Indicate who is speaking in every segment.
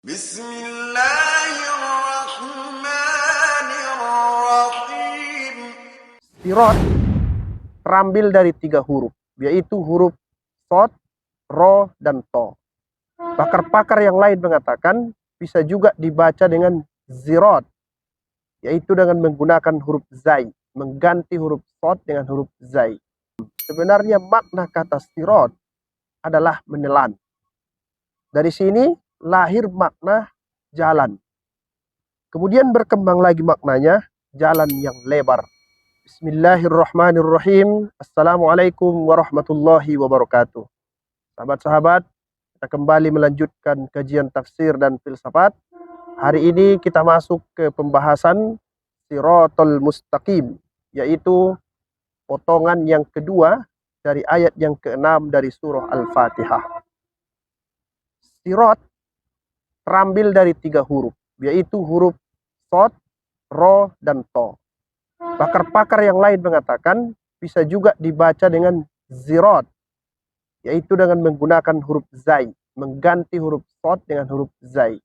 Speaker 1: Bismillahirrahmanirrahim.
Speaker 2: Sirot terambil dari 3 huruf, yaitu huruf sod, ro, dan to. Pakar-pakar yang lain mengatakan bisa juga dibaca dengan zirot, yaitu dengan menggunakan huruf zai, mengganti huruf sod dengan huruf zai. Sebenarnya makna kata sirot adalah menelan. Dari sini lahir makna jalan. Kemudian berkembang lagi maknanya jalan yang lebar. Bismillahirrahmanirrahim. Assalamualaikum warahmatullahi wabarakatuh. Sahabat-sahabat, kita kembali melanjutkan kajian tafsir dan filsafat. Hari ini kita masuk ke pembahasan Siratal Mustaqim, yaitu potongan yang kedua dari ayat yang ke-6 dari surah Al-Fatihah. Sirat terambil dari 3 huruf, yaitu huruf sod, ro, dan to. Pakar-pakar yang lain mengatakan bisa juga dibaca dengan zirot, yaitu dengan menggunakan huruf zai, mengganti huruf sod dengan huruf zai.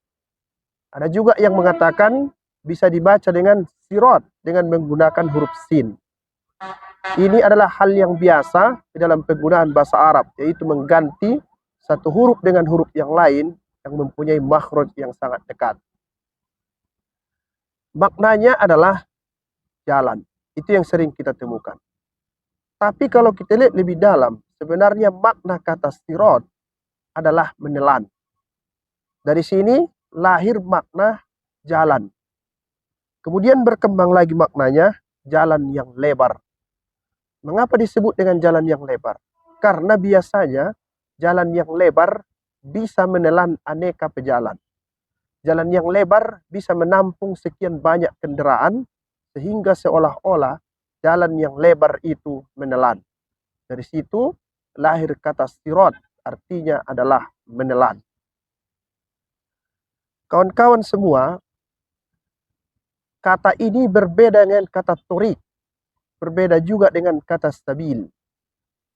Speaker 2: Ada juga yang mengatakan bisa dibaca dengan sirot dengan menggunakan huruf sin. Ini adalah hal yang biasa di dalam penggunaan bahasa Arab, yaitu mengganti satu huruf dengan huruf yang lain yang mempunyai makhraj yang sangat dekat. Maknanya adalah jalan. Itu yang sering kita temukan. Tapi kalau kita lihat lebih dalam, sebenarnya makna kata sirat adalah menelan. Dari sini lahir makna jalan. Kemudian berkembang lagi maknanya jalan yang lebar. Mengapa disebut dengan jalan yang lebar? Karena biasanya jalan yang lebar bisa menelan aneka pejalan. Jalan yang lebar bisa menampung sekian banyak kendaraan sehingga seolah-olah jalan yang lebar itu menelan. Dari situ lahir kata sirat, artinya adalah menelan. Kawan-kawan semua, kata ini berbeda dengan kata torik, berbeda juga dengan kata sabil.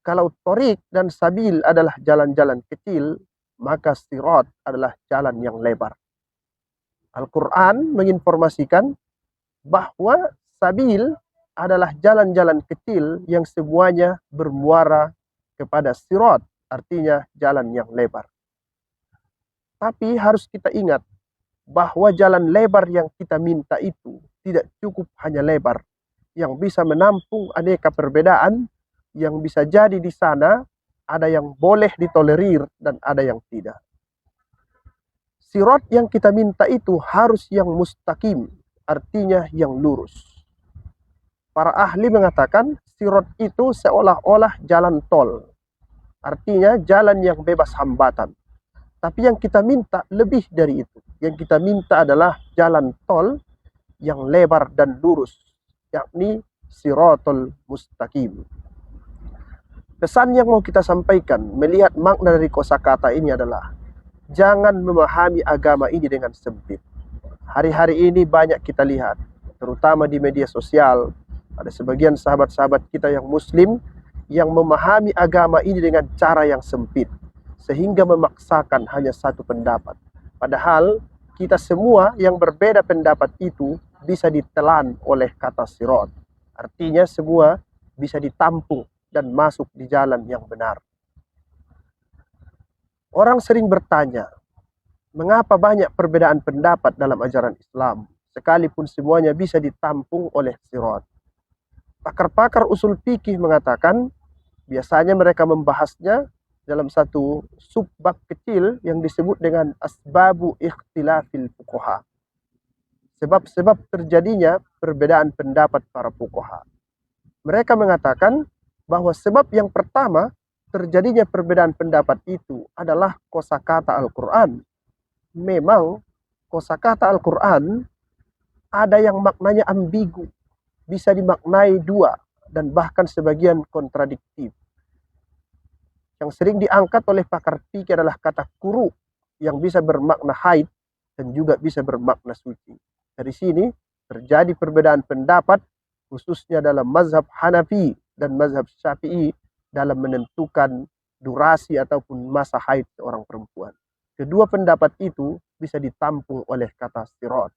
Speaker 2: Kalau torik dan sabil adalah jalan-jalan kecil, maka sirat adalah jalan yang lebar. Al-Quran menginformasikan bahwa sabil adalah jalan-jalan kecil yang semuanya bermuara kepada sirat, artinya jalan yang lebar. Tapi harus kita ingat bahwa jalan lebar yang kita minta itu tidak cukup hanya lebar, yang bisa menampung aneka perbedaan, yang bisa jadi di sana ada yang boleh ditolerir dan ada yang tidak. Sirat yang kita minta itu harus yang mustaqim, artinya yang lurus. Para ahli mengatakan sirat itu seolah-olah jalan tol, artinya jalan yang bebas hambatan. Tapi yang kita minta lebih dari itu. Yang kita minta adalah jalan tol yang lebar dan lurus, yakni siratul mustaqim. Pesan yang mau kita sampaikan melihat makna dari kosakata ini adalah jangan memahami agama ini dengan sempit. Hari-hari ini banyak kita lihat, terutama di media sosial, ada sebagian sahabat-sahabat kita yang muslim yang memahami agama ini dengan cara yang sempit, sehingga memaksakan hanya satu pendapat. Padahal kita semua yang berbeda pendapat itu bisa ditelan oleh kata sirat. Artinya semua bisa ditampung dan masuk di jalan yang benar. Orang sering bertanya, mengapa banyak perbedaan pendapat dalam ajaran Islam, sekalipun semuanya bisa ditampung oleh sirat? Pakar-pakar usul fikih mengatakan, biasanya mereka membahasnya dalam satu subbab kecil yang disebut dengan asbabu ikhtilafil fuqaha. Sebab-sebab terjadinya perbedaan pendapat para fuqaha. Mereka mengatakan bahwa sebab yang pertama terjadinya perbedaan pendapat itu adalah kosakata Al-Quran. Memang kosakata Al-Quran ada yang maknanya ambigu, bisa dimaknai dua dan bahkan sebagian kontradiktif. Yang sering diangkat oleh pakar fikih adalah kata kuru yang bisa bermakna haid dan juga bisa bermakna suci. Dari sini terjadi perbedaan pendapat khususnya dalam mazhab Hanafi dan mazhab Syafi'i dalam menentukan durasi ataupun masa haid seorang perempuan. Kedua pendapat itu bisa ditampung oleh kata sirat.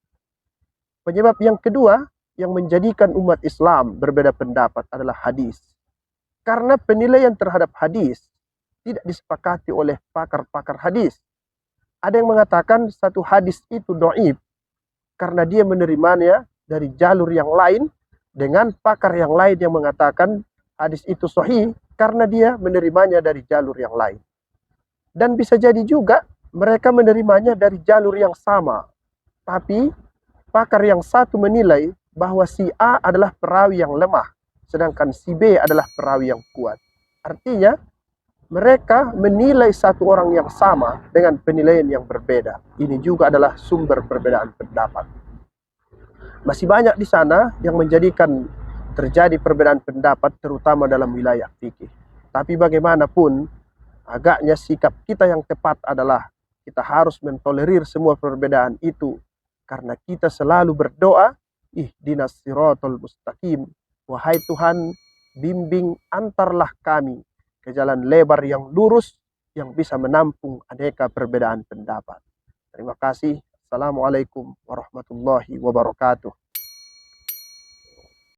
Speaker 2: Penyebab yang kedua yang menjadikan umat Islam berbeda pendapat adalah hadis. Karena penilaian terhadap hadis tidak disepakati oleh pakar-pakar hadis. Ada yang mengatakan satu hadis itu dhaif karena dia menerimanya dari jalur yang lain, dengan pakar yang lain yang mengatakan hadis itu sahih karena dia menerimanya dari jalur yang lain. Dan bisa jadi juga mereka menerimanya dari jalur yang sama, tapi pakar yang satu menilai bahwa si A adalah perawi yang lemah, sedangkan si B adalah perawi yang kuat. Artinya mereka menilai satu orang yang sama dengan penilaian yang berbeda. Ini juga adalah sumber perbedaan pendapat. Masih banyak di sana yang menjadikan terjadi perbedaan pendapat, terutama dalam wilayah fikih. Tapi bagaimanapun, agaknya sikap kita yang tepat adalah kita harus mentolerir semua perbedaan itu, karena kita selalu berdoa, ihdinas siratal mustaqim, wahai Tuhan, bimbing antarlah kami ke jalan lebar yang lurus yang bisa menampung aneka perbedaan pendapat. Terima kasih. Assalamualaikum warahmatullahi wabarakatuh.